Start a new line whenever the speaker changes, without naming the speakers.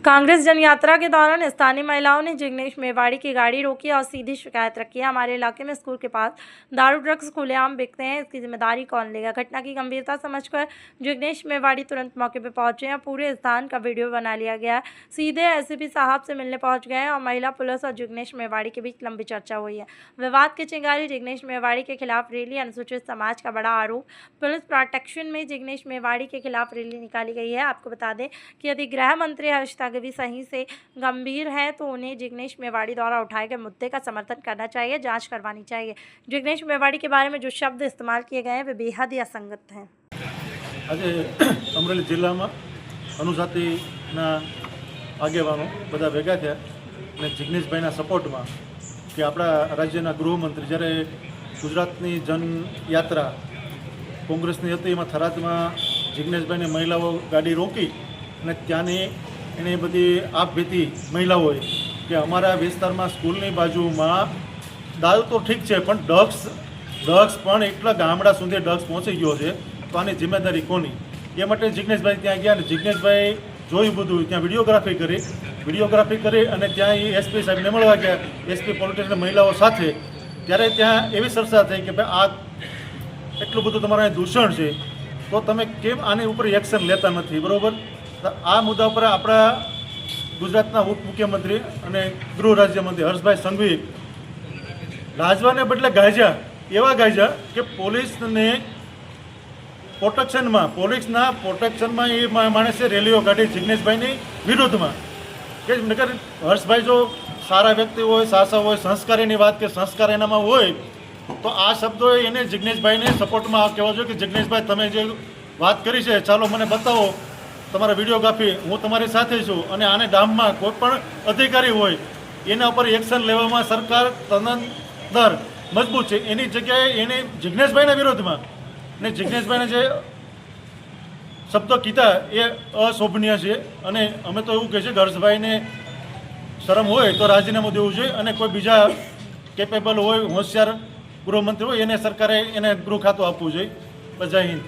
कांग्रेस जनयात्रा के दौरान स्थानीय महिलाओं ने जिग्नेश मेवाड़ी की गाड़ी रोकी और सीधी शिकायत रखी है। हमारे इलाके में स्कूल के पास दारू ड्रग्स खुलेआम बिकते हैं, इसकी जिम्मेदारी कौन लेगा। घटना की गंभीरता समझकर जिग्नेश मेवाड़ी तुरंत मौके पर पहुंचे हैं। पूरे स्थान का वीडियो बना लिया गया है। सीधे एसपी साहब से मिलने पहुंच गए हैं और महिला पुलिस और जिग्नेश मेवाड़ी के बीच लंबी चर्चा हुई है। विवाद के चिंगारी जिग्नेश मेवाड़ी के खिलाफ रैली, अनुसूचित समाज का बड़ा आरोप। पुलिस प्रोटेक्शन में जिग्नेश मेवाड़ी के खिलाफ रैली निकाली गई है। आपको बता दें कि यदि गृह मंत्री हर्ष भी सही से गंभीर है तो उन्हें जिग्नेश मेवाड़ी द्वारा उठाए गए मुद्दे का समर्थन करना चाहिए, जांच करवानी चाहिए। जिग्नेश मेवाड़ी के बारे में जो शब्द इस्तेमाल किए गए हैं वे बेहद ही असंगत हैं।
आज अमरेली जिला में अनुजातिना आगेवानो बधा भेगा थया ने जिग्नेश भाईना सपोर्ट में कि आपड़ा राज्यना गृहमंत्री જ્યારે गुजरातनी जनयात्रा कोंग्रेसनी हती एमां थरादमां जिग्नेशभाईने महिलाओं गाड़ी रोकी અને ત્યાંની એને બધી આપભીતી મહિલાઓએ કે અમારા વિસ્તારમાં સ્કૂલની બાજુમાં દારૂ તો ઠીક છે પણ ડ્રગ્સ પણ એટલા ગામડા સુધી ડ્રગ્સ પહોંચી ગયો છે તો આની જિમ્મેદારી કોની એ માટે જિગ્નેશભાઈ ત્યાં ગયા અને જિગ્નેશભાઈ જોયું બધું ત્યાં વિડીયોગ્રાફી કરી અને ત્યાં એ એસપી સાહેબને મળવા ગયા એસપી પોલિટિશિયન મહિલાઓ સાથે ત્યારે ત્યાં એવી ચર્ચા થઈ કે ભાઈ આ એટલું બધું તમારા દૂષણ છે તો તમે કેમ આની ઉપર એક્શન લેતા નથી બરાબર। आ मुद्दा पर अपना गुजरातना उप मुख्यमंत्री और गृह राज्यमंत्री हर्षभाई संघवी लाजवाने बदले गायजा एवं गायजा कि पुलिस ने प्रोटेक्शन में ये माणसे रेलीओ काढ़ी जिग्नेशभाई विरोध में कि नगर हर्षभाई जो सारा व्यक्ति हो सासा हो संस्कारी बात के संस्कार एना में हो तो आ शब्दों एने जिग्नेशभाई ने सपोर्ट में कहवा जो कि जिग्नेशभाई तमे जे बात करी है चालो मने बताओ તમારા વિડીયોગ્રાફી હું તમારી સાથે છું અને આને ડામમાં કોઈ પણ અધિકારી હોય એના ઉપર એક્શન લેવામાં સરકાર તનંદર મજબૂત છે એની જગ્યાએ એને જિગ્નેશભાઈના વિરોધમાં ને જિગ્નેશભાઈને જે શબ્દો કીધા એ અશોભનીય છે અને અમે તો એવું કહે છે કે હર્ષભાઈને શરમ હોય તો રાજીનામું દેવું જોઈએ અને કોઈ બીજા કેપેબલ હોય હોશિયાર ગૃહમંત્રી હોય એને સરકારે એને ગૃહ ખાતું આપવું જોઈએ। જય હિન્દ।